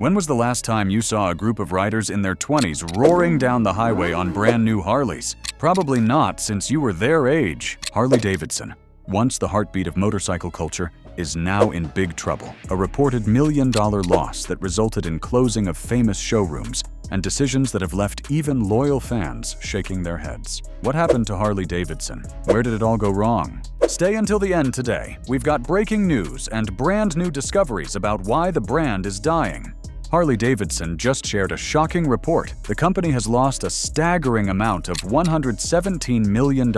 When was the last time you saw a group of riders in their 20s roaring down the highway on brand new Harleys? Probably not, since you were their age. Harley Davidson, once the heartbeat of motorcycle culture, is now in big trouble. A reported $1 million loss that resulted in closing of famous showrooms and decisions that have left even loyal fans shaking their heads. What happened to Harley Davidson? Where did it all go wrong? Stay until the end today. We've got breaking news and brand new discoveries about why the brand is dying. Harley Davidson just shared a shocking report. The company has lost a staggering amount of $117 million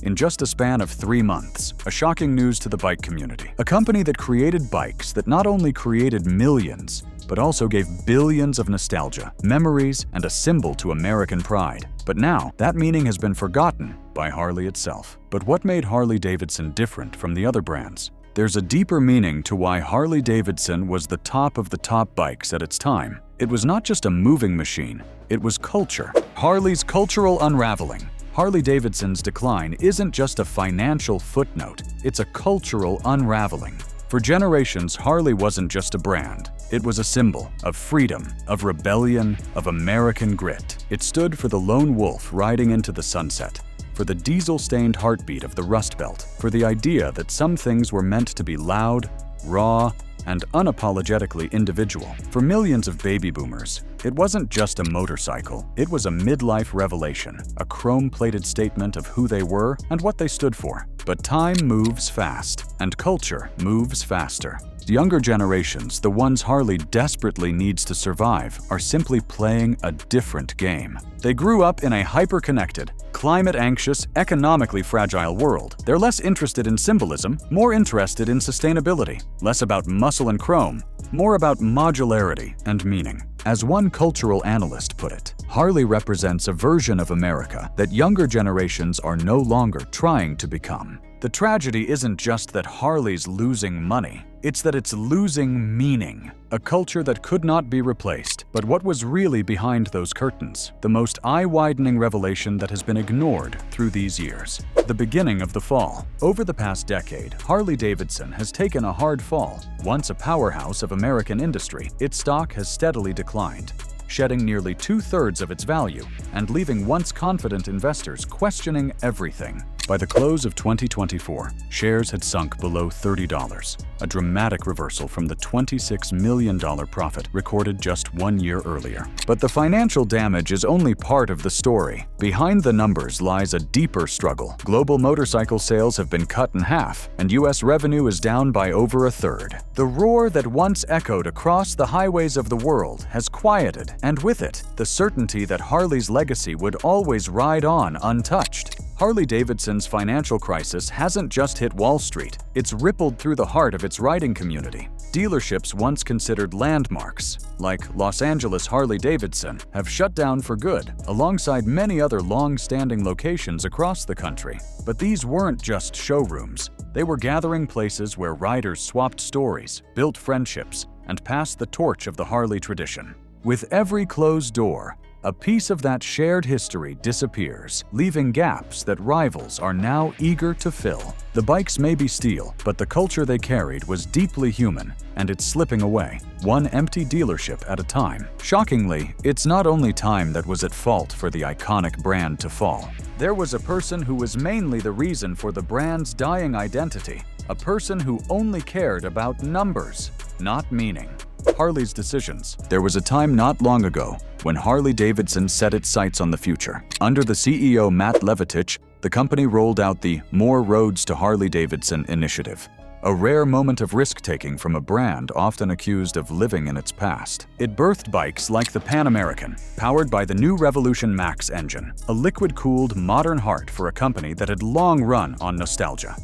in just a span of 3 months. A shocking news to the bike community. A company that created bikes that not only created millions, but also gave billions of nostalgia, memories, and a symbol to American pride. But now, that meaning has been forgotten by Harley itself. But what made Harley Davidson different from the other brands? There's a deeper meaning to why Harley Davidson was the top of the top bikes at its time. It was not just a moving machine, it was culture. Harley's cultural unraveling. Harley Davidson's decline isn't just a financial footnote, it's a cultural unraveling. For generations, Harley wasn't just a brand. It was a symbol of freedom, of rebellion, of American grit. It stood for the lone wolf riding into the sunset, for the diesel-stained heartbeat of the Rust Belt, for the idea that some things were meant to be loud, raw, and unapologetically individual. For millions of baby boomers, it wasn't just a motorcycle, it was a midlife revelation, a chrome-plated statement of who they were and what they stood for. But time moves fast, and culture moves faster. Younger generations, the ones Harley desperately needs to survive, are simply playing a different game. They grew up in a hyper-connected, climate-anxious, economically fragile world. They're less interested in symbolism, more interested in sustainability. Less about muscle and chrome, more about modularity and meaning. As one cultural analyst put it, Harley represents a version of America that younger generations are no longer trying to become. The tragedy isn't just that Harley's losing money, it's that it's losing meaning. A culture that could not be replaced. But what was really behind those curtains? The most eye-widening revelation that has been ignored through these years. The beginning of the fall. Over the past decade, Harley Davidson has taken a hard fall. Once a powerhouse of American industry, its stock has steadily declined, shedding nearly 2/3 of its value and leaving once confident investors questioning everything. By the close of 2024, shares had sunk below $30, a dramatic reversal from the $26 million profit recorded just 1 year earlier. But the financial damage is only part of the story. Behind the numbers lies a deeper struggle. Global motorcycle sales have been cut in half, and U.S. revenue is down by over 1/3. The roar that once echoed across the highways of the world has quieted, and with it, the certainty that Harley's legacy would always ride on untouched. Harley Davidson's financial crisis hasn't just hit Wall Street, it's rippled through the heart of its riding community. Dealerships once considered landmarks, like Los Angeles Harley Davidson, have shut down for good, alongside many other long-standing locations across the country. But these weren't just showrooms. They were gathering places where riders swapped stories, built friendships, and passed the torch of the Harley tradition. With every closed door, a piece of that shared history disappears, leaving gaps that rivals are now eager to fill. The bikes may be steel, but the culture they carried was deeply human, and it's slipping away, one empty dealership at a time. Shockingly, it's not only time that was at fault for the iconic brand to fall. There was a person who was mainly the reason for the brand's dying identity, a person who only cared about numbers, not meaning. Harley's decisions. There was a time not long ago when Harley Davidson set its sights on the future. Under the CEO Matt Levatich, the company rolled out the More Roads to Harley Davidson initiative, a rare moment of risk-taking from a brand often accused of living in its past. It birthed bikes like the Pan American, powered by the new Revolution Max engine, a liquid-cooled modern heart for a company that had long run on nostalgia.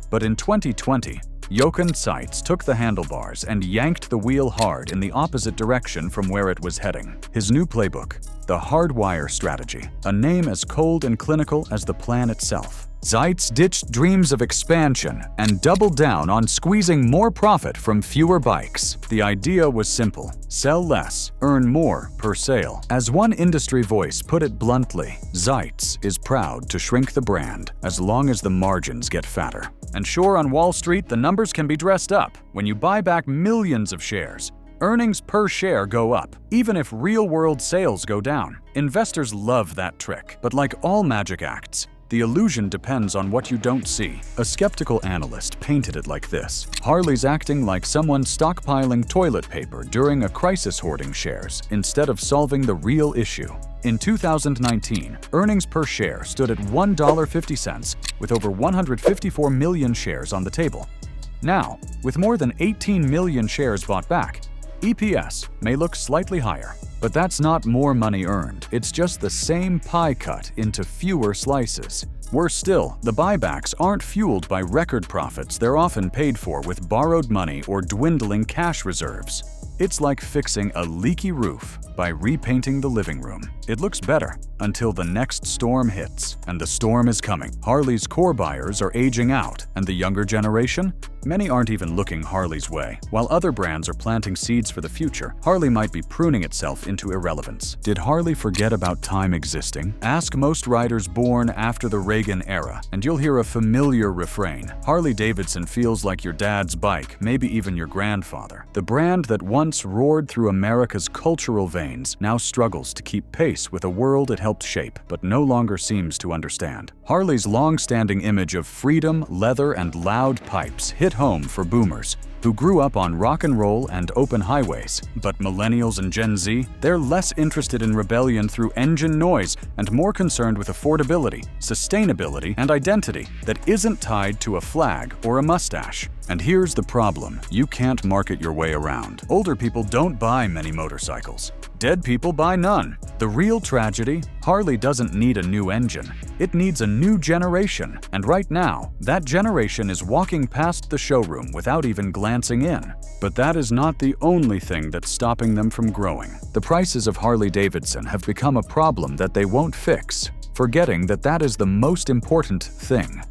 But in 2020, Jochen Seitz took the handlebars and yanked the wheel hard in the opposite direction from where it was heading. His new playbook, the Hardwire strategy, a name as cold and clinical as the plan itself. Seitz ditched dreams of expansion and doubled down on squeezing more profit from fewer bikes. The idea was simple: sell less, earn more per sale. As one industry voice put it bluntly, Seitz is proud to shrink the brand as long as the margins get fatter. And sure, on Wall Street, the numbers can be dressed up. When you buy back millions of shares, earnings per share go up, even if real-world sales go down. Investors love that trick, but like all magic acts, the illusion depends on what you don't see. A skeptical analyst painted it like this: Harley's acting like someone stockpiling toilet paper during a crisis, hoarding shares instead of solving the real issue. In 2019, earnings per share stood at $1.50 with over 154 million shares on the table. Now, with more than 18 million shares bought back, EPS may look slightly higher. But that's not more money earned, it's just the same pie cut into fewer slices. Worse still, the buybacks aren't fueled by record profits, they're often paid for with borrowed money or dwindling cash reserves. It's like fixing a leaky roof by repainting the living room. It looks better until the next storm hits, and the storm is coming. Harley's core buyers are aging out, and the younger generation? Many aren't even looking Harley's way. While other brands are planting seeds for the future, Harley might be pruning itself into irrelevance. Did Harley forget about time existing? Ask most riders born after the Reagan era, and you'll hear a familiar refrain. Harley Davidson feels like your dad's bike, maybe even your grandfather. The brand that once roared through America's cultural veins now struggles to keep pace with a world it helped shape, but no longer seems to understand. Harley's long-standing image of freedom, leather, and loud pipes hit home for boomers who grew up on rock and roll and open highways. But millennials and Gen Z, they're less interested in rebellion through engine noise and more concerned with affordability, sustainability, and identity that isn't tied to a flag or a mustache. And here's the problem: you can't market your way around. Older people don't buy many motorcycles. Dead people buy none. The real tragedy? Harley doesn't need a new engine. It needs a new generation. And right now, that generation is walking past the showroom without even glancing in. But that is not the only thing that's stopping them from growing. The prices of Harley Davidson have become a problem that they won't fix, forgetting that that is the most important thing,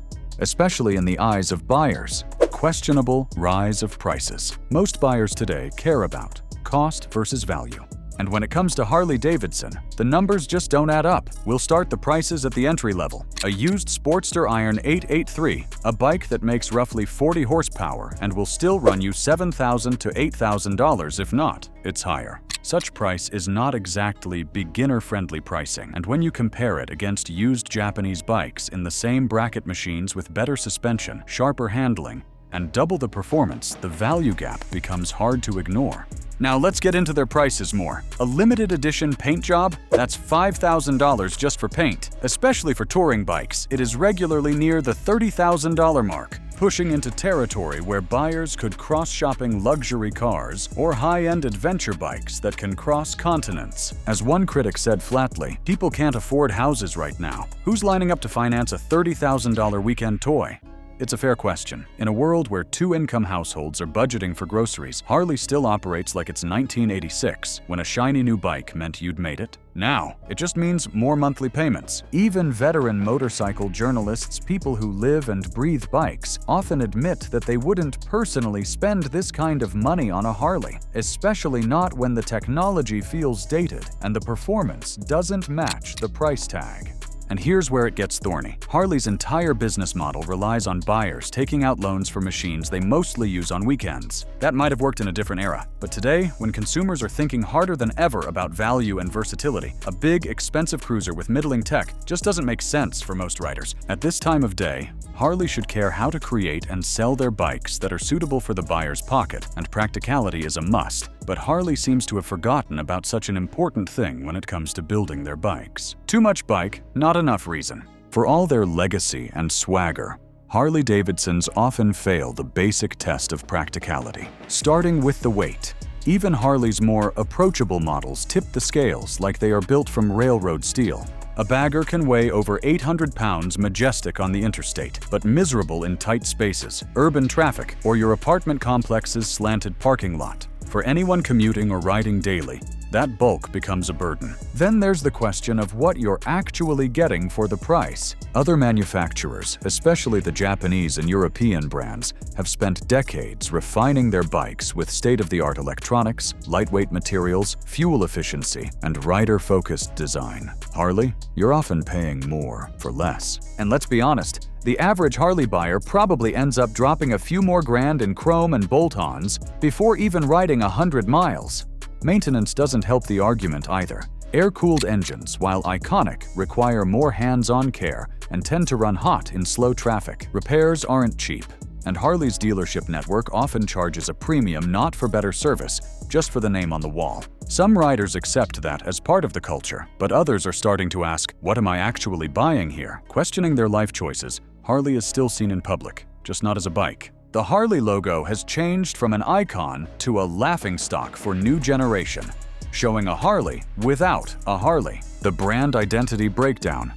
especially in the eyes of buyers. Questionable rise of prices. Most buyers today care about cost versus value. And when it comes to Harley Davidson, the numbers just don't add up. We'll start the prices at the entry level. A used Sportster Iron 883, a bike that makes roughly 40 horsepower and will still run you $7,000 to $8,000 if not, it's higher. Such price is not exactly beginner-friendly pricing, and when you compare it against used Japanese bikes in the same bracket machines with better suspension, sharper handling, and double the performance, the value gap becomes hard to ignore. Now let's get into their prices more. A limited edition paint job? That's $5,000 just for paint. Especially for touring bikes, it is regularly near the $30,000 mark, pushing into territory where buyers could cross-shopping luxury cars or high-end adventure bikes that can cross continents. As one critic said flatly, people can't afford houses right now. Who's lining up to finance a $30,000 weekend toy? It's a fair question. In a world where two-income households are budgeting for groceries, Harley still operates like it's 1986, when a shiny new bike meant you'd made it. Now, it just means more monthly payments. Even veteran motorcycle journalists, people who live and breathe bikes, often admit that they wouldn't personally spend this kind of money on a Harley, especially not when the technology feels dated and the performance doesn't match the price tag. And here's where it gets thorny. Harley's entire business model relies on buyers taking out loans for machines they mostly use on weekends. That might have worked in a different era, but today, when consumers are thinking harder than ever about value and versatility, a big, expensive cruiser with middling tech just doesn't make sense for most riders. At this time of day, Harley should care how to create and sell their bikes that are suitable for the buyer's pocket, and practicality is a must. But Harley seems to have forgotten about such an important thing when it comes to building their bikes. Too much bike, not enough reason. For all their legacy and swagger, Harley Davidsons often fail the basic test of practicality. Starting with the weight. Even Harley's more approachable models tip the scales like they are built from railroad steel. A bagger can weigh over 800 pounds majestic on the interstate, but miserable in tight spaces, urban traffic, or your apartment complex's slanted parking lot. For anyone commuting or riding daily, that bulk becomes a burden. Then there's the question of what you're actually getting for the price. Other manufacturers, especially the Japanese and European brands, have spent decades refining their bikes with state-of-the-art electronics, lightweight materials, fuel efficiency, and rider-focused design. Harley, you're often paying more for less. And let's be honest, the average Harley buyer probably ends up dropping a few more grand in chrome and bolt-ons before even riding 100 miles. Maintenance doesn't help the argument either. Air-cooled engines, while iconic, require more hands-on care and tend to run hot in slow traffic. Repairs aren't cheap, and Harley's dealership network often charges a premium not for better service, just for the name on the wall. Some riders accept that as part of the culture, but others are starting to ask, what am I actually buying here? Questioning their life choices, Harley is still seen in public, just not as a bike. The Harley logo has changed from an icon to a laughingstock for new generation, showing a Harley without a Harley. The brand identity breakdown.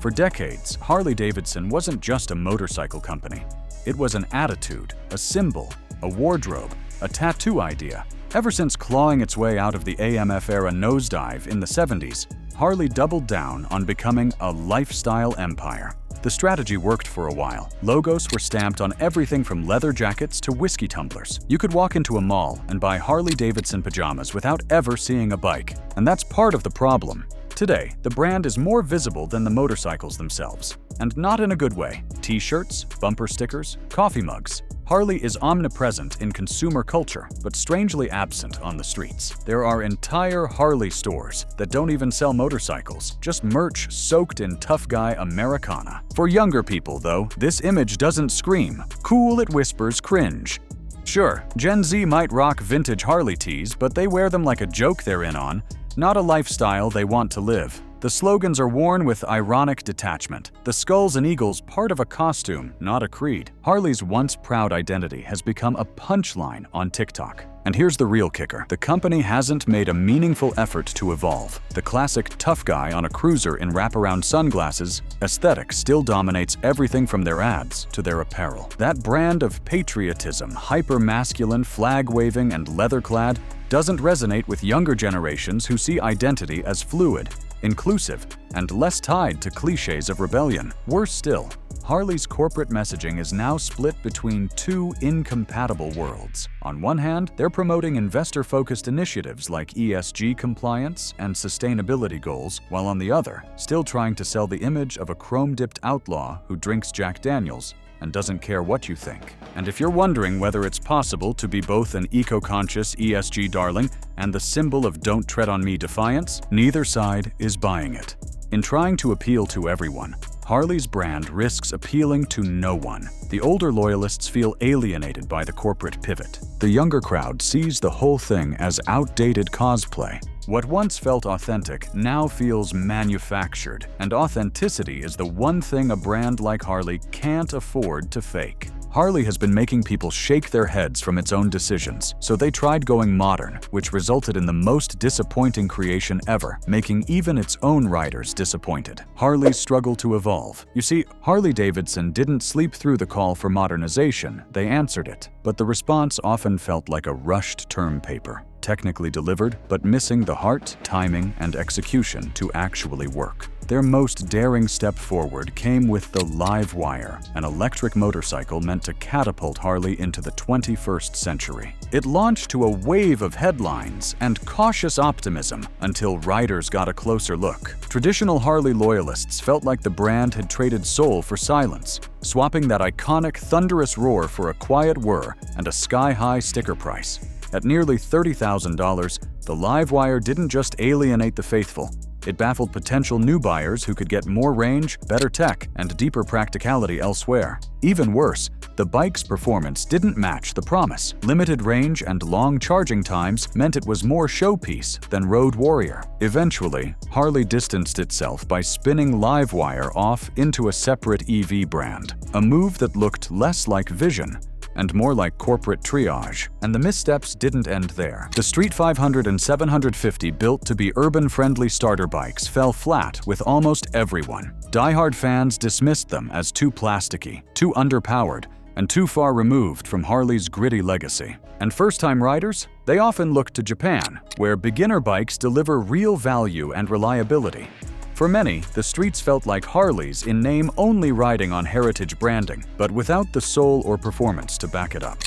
For decades, Harley Davidson wasn't just a motorcycle company. It was an attitude, a symbol, a wardrobe, a tattoo idea. Ever since clawing its way out of the AMF-era nosedive in the 70s, Harley doubled down on becoming a lifestyle empire. The strategy worked for a while. Logos were stamped on everything from leather jackets to whiskey tumblers. You could walk into a mall and buy Harley Davidson pajamas without ever seeing a bike. And that's part of the problem. Today, the brand is more visible than the motorcycles themselves. And not in a good way. T-shirts, bumper stickers, coffee mugs. Harley is omnipresent in consumer culture, but strangely absent on the streets. There are entire Harley stores that don't even sell motorcycles, just merch soaked in tough guy Americana. For younger people, though, this image doesn't scream. Cool, it whispers cringe. Sure, Gen Z might rock vintage Harley tees, but they wear them like a joke they're in on, not a lifestyle they want to live. The slogans are worn with ironic detachment. The skulls and eagles part of a costume, not a creed. Harley's once proud identity has become a punchline on TikTok. And here's the real kicker. The company hasn't made a meaningful effort to evolve. The classic tough guy on a cruiser in wraparound sunglasses aesthetic still dominates everything from their ads to their apparel. That brand of patriotism, hyper-masculine, flag-waving, and leather-clad doesn't resonate with younger generations who see identity as fluid, inclusive, and less tied to cliches of rebellion. Worse still, Harley's corporate messaging is now split between two incompatible worlds. On one hand, they're promoting investor-focused initiatives like ESG compliance and sustainability goals, while on the other, still trying to sell the image of a chrome-dipped outlaw who drinks Jack Daniels and doesn't care what you think. And if you're wondering whether it's possible to be both an eco-conscious ESG darling and the symbol of don't tread on me defiance, neither side is buying it. In trying to appeal to everyone, Harley's brand risks appealing to no one. The older loyalists feel alienated by the corporate pivot. The younger crowd sees the whole thing as outdated cosplay. What once felt authentic now feels manufactured, and authenticity is the one thing a brand like Harley can't afford to fake. Harley has been making people shake their heads from its own decisions, so they tried going modern, which resulted in the most disappointing creation ever, making even its own riders disappointed. Harley's struggle to evolve. You see, Harley Davidson didn't sleep through the call for modernization, they answered it. But the response often felt like a rushed term paper, technically delivered, but missing the heart, timing, and execution to actually work. Their most daring step forward came with the Livewire, an electric motorcycle meant to catapult Harley into the 21st century. It launched to a wave of headlines and cautious optimism until riders got a closer look. Traditional Harley loyalists felt like the brand had traded soul for silence, swapping that iconic thunderous roar for a quiet whir and a sky-high sticker price. At nearly $30,000, the Livewire didn't just alienate the faithful. It baffled potential new buyers who could get more range, better tech, and deeper practicality elsewhere. Even worse, the bike's performance didn't match the promise. Limited range and long charging times meant it was more showpiece than road warrior. Eventually, Harley distanced itself by spinning Livewire off into a separate EV brand, a move that looked less like vision and more like corporate triage. And the missteps didn't end there. The Street 500 and 750 built to be urban-friendly starter bikes fell flat with almost everyone. Die-hard fans dismissed them as too plasticky, too underpowered, and too far removed from Harley's gritty legacy. And first-time riders? They often look to Japan, where beginner bikes deliver real value and reliability. For many, the streets felt like Harleys in name, only riding on heritage branding, but without the soul or performance to back it up.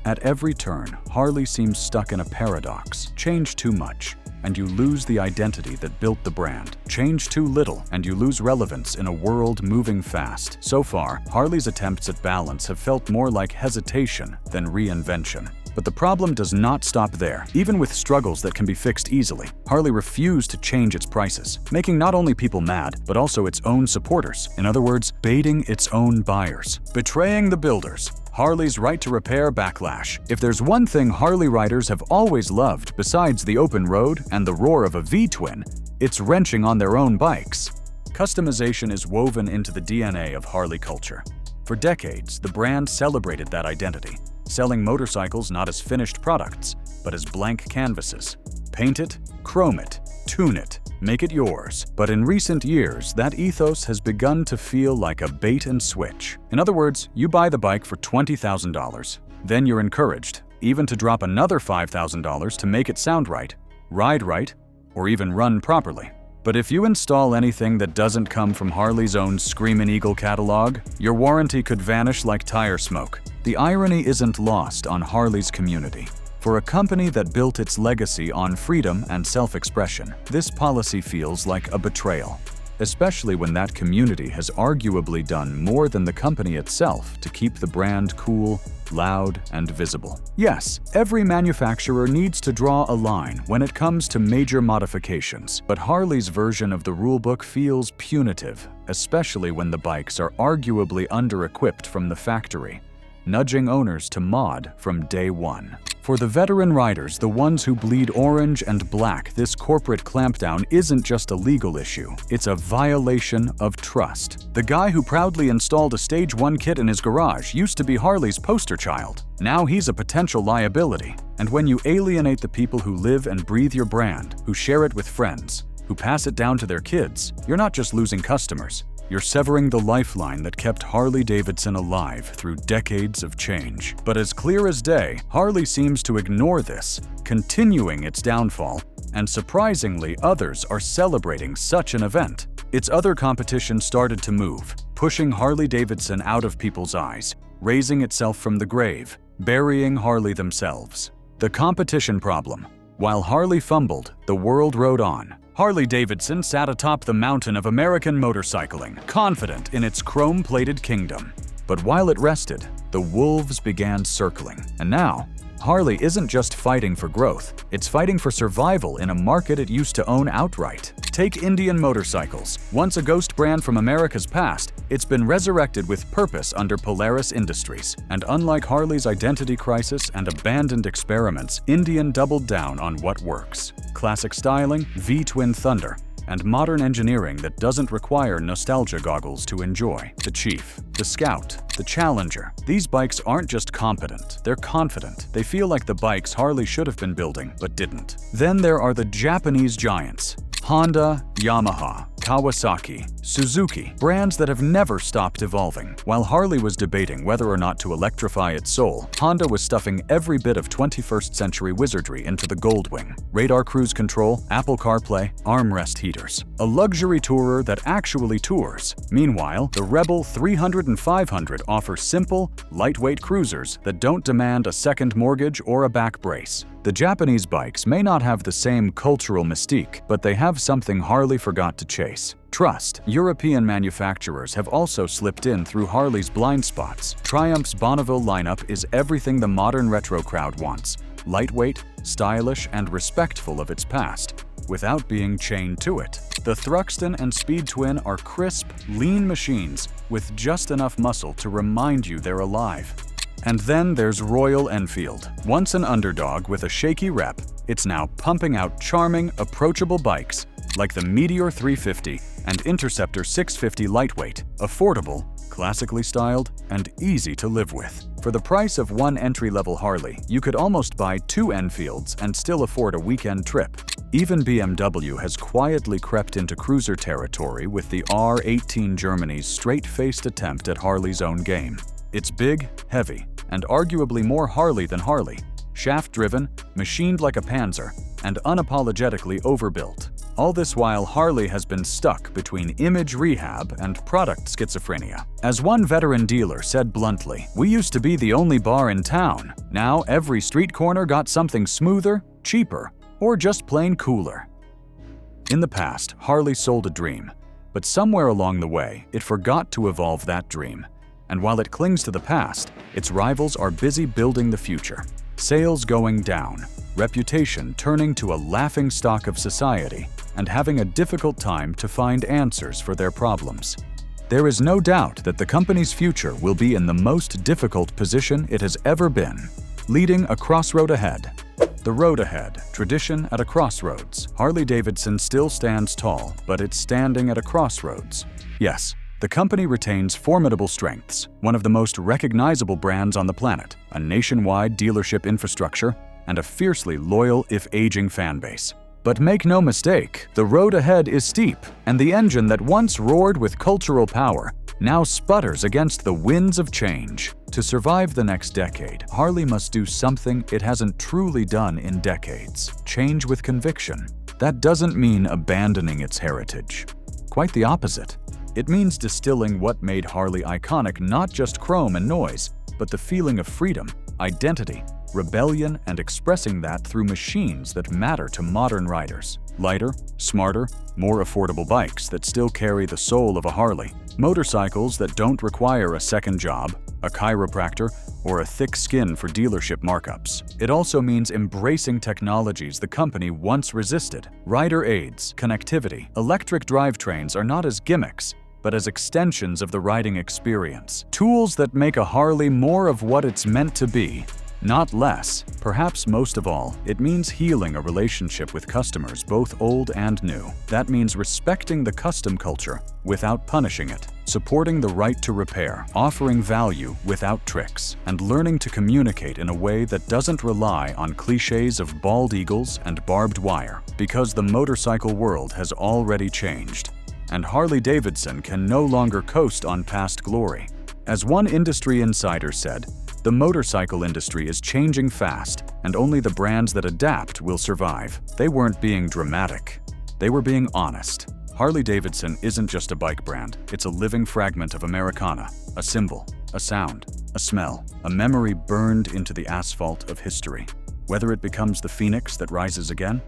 At every turn, Harley seems stuck in a paradox. Change too much, and you lose the identity that built the brand. Change too little, and you lose relevance in a world moving fast. So far, Harley's attempts at balance have felt more like hesitation than reinvention. But the problem does not stop there. Even with struggles that can be fixed easily, Harley refused to change its prices, making not only people mad, but also its own supporters. In other words, baiting its own buyers. Betraying the builders. Harley's right to repair backlash. If there's one thing Harley riders have always loved besides the open road and the roar of a V-twin, it's wrenching on their own bikes. Customization is woven into the DNA of Harley culture. For decades, the brand celebrated that identity, selling motorcycles not as finished products, but as blank canvases. Paint it, chrome it, tune it, make it yours. But in recent years, that ethos has begun to feel like a bait and switch. In other words, you buy the bike for $20,000. Then you're encouraged, even to drop another $5,000 to make it sound right, ride right, or even run properly. But if you install anything that doesn't come from Harley's own Screamin' Eagle catalog, your warranty could vanish like tire smoke. The irony isn't lost on Harley's community. For a company that built its legacy on freedom and self-expression, this policy feels like a betrayal, especially when that community has arguably done more than the company itself to keep the brand cool, loud, and visible. Yes, every manufacturer needs to draw a line when it comes to major modifications, but Harley's version of the rulebook feels punitive, especially when the bikes are arguably under-equipped from the factory, nudging owners to mod from day one. For the veteran riders, the ones who bleed orange and black, this corporate clampdown isn't just a legal issue, it's a violation of trust. The guy who proudly installed a Stage 1 kit in his garage used to be Harley's poster child. Now he's a potential liability. And when you alienate the people who live and breathe your brand, who share it with friends, who pass it down to their kids, you're not just losing customers. You're severing the lifeline that kept Harley Davidson alive through decades of change. But as clear as day, Harley seems to ignore this, continuing its downfall, and surprisingly, others are celebrating such an event. Its other competition started to move, pushing Harley Davidson out of people's eyes, raising itself from the grave, burying Harley themselves. The competition problem. While Harley fumbled, the world rode on. Harley Davidson sat atop the mountain of American motorcycling, confident in its chrome-plated kingdom. But while it rested, the wolves began circling. And now, Harley isn't just fighting for growth, it's fighting for survival in a market it used to own outright. Take Indian motorcycles. Once a ghost brand from America's past, it's been resurrected with purpose under Polaris Industries. And unlike Harley's identity crisis and abandoned experiments, Indian doubled down on what works. Classic styling, V-twin thunder, and modern engineering that doesn't require nostalgia goggles to enjoy. The Chief, the Scout, the Challenger. These bikes aren't just competent, they're confident. They feel like the bikes Harley should have been building, but didn't. Then there are the Japanese giants. Honda, Yamaha, Kawasaki, Suzuki, brands that have never stopped evolving. While Harley was debating whether or not to electrify its soul, Honda was stuffing every bit of 21st century wizardry into the Goldwing. Radar cruise control, Apple CarPlay, armrest heaters. A luxury tourer that actually tours. Meanwhile, the Rebel 300 and 500 offer simple, lightweight cruisers that don't demand a second mortgage or a back brace. The Japanese bikes may not have the same cultural mystique, but they have something Harley forgot to chase: trust. European manufacturers have also slipped in through Harley's blind spots. Triumph's Bonneville lineup is everything the modern retro crowd wants: lightweight, stylish, and respectful of its past, without being chained to it. The Thruxton and Speed Twin are crisp, lean machines with just enough muscle to remind you they're alive. And then there's Royal Enfield. Once an underdog with a shaky rep, it's now pumping out charming, approachable bikes like the Meteor 350 and Interceptor 650 lightweight, affordable, classically styled, and easy to live with. For the price of one entry-level Harley, you could almost buy 2 Enfields and still afford a weekend trip. Even BMW has quietly crept into cruiser territory with the R18 Germany's straight-faced attempt at Harley's own game. It's big, heavy, and arguably more Harley than Harley. shaft-driven, machined like a panzer, and unapologetically overbuilt. All this while Harley has been stuck between image rehab and product schizophrenia. As one veteran dealer said bluntly, "We used to be the only bar in town. Now every street corner got something smoother, cheaper, or just plain cooler." In the past, Harley sold a dream, but somewhere along the way, it forgot to evolve that dream. And while it clings to the past, its rivals are busy building the future. Sales going down, reputation turning to a laughingstock of society, and having a difficult time to find answers for their problems. There is no doubt that the company's future will be in the most difficult position it has ever been, leading a crossroad ahead. The road ahead, tradition at a crossroads. Harley Davidson still stands tall, but it's standing at a crossroads. Yes, the company retains formidable strengths, one of the most recognizable brands on the planet, a nationwide dealership infrastructure, and a fiercely loyal, if aging, fan base. But make no mistake, the road ahead is steep, and the engine that once roared with cultural power now sputters against the winds of change. To survive the next decade, Harley must do something it hasn't truly done in decades: change with conviction. That doesn't mean abandoning its heritage. Quite the opposite. It means distilling what made Harley iconic, not just chrome and noise, but the feeling of freedom, identity, rebellion, and expressing that through machines that matter to modern riders. Lighter, smarter, more affordable bikes that still carry the soul of a Harley. Motorcycles that don't require a second job, a chiropractor, or a thick skin for dealership markups. It also means embracing technologies the company once resisted. Rider aids, connectivity, electric drivetrains are not as gimmicks, but as extensions of the riding experience. Tools that make a Harley more of what it's meant to be, not less. Perhaps most of all, it means healing a relationship with customers, both old and new. That means respecting the custom culture without punishing it, supporting the right to repair, offering value without tricks, and learning to communicate in a way that doesn't rely on cliches of bald eagles and barbed wire, because the motorcycle world has already changed, and Harley Davidson can no longer coast on past glory. As one industry insider said, the motorcycle industry is changing fast, and only the brands that adapt will survive. They weren't being dramatic. They were being honest. Harley Davidson isn't just a bike brand, it's a living fragment of Americana, a symbol, a sound, a smell, a memory burned into the asphalt of history. Whether it becomes the phoenix that rises again,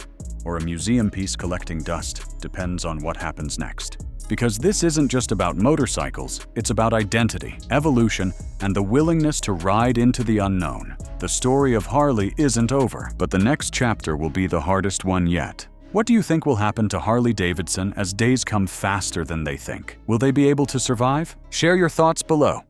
or a museum piece collecting dust, depends on what happens next. Because this isn't just about motorcycles, it's about identity, evolution, and the willingness to ride into the unknown. The story of Harley isn't over, but the next chapter will be the hardest one yet. What do you think will happen to Harley Davidson as days come faster than they think? Will they be able to survive? Share your thoughts below.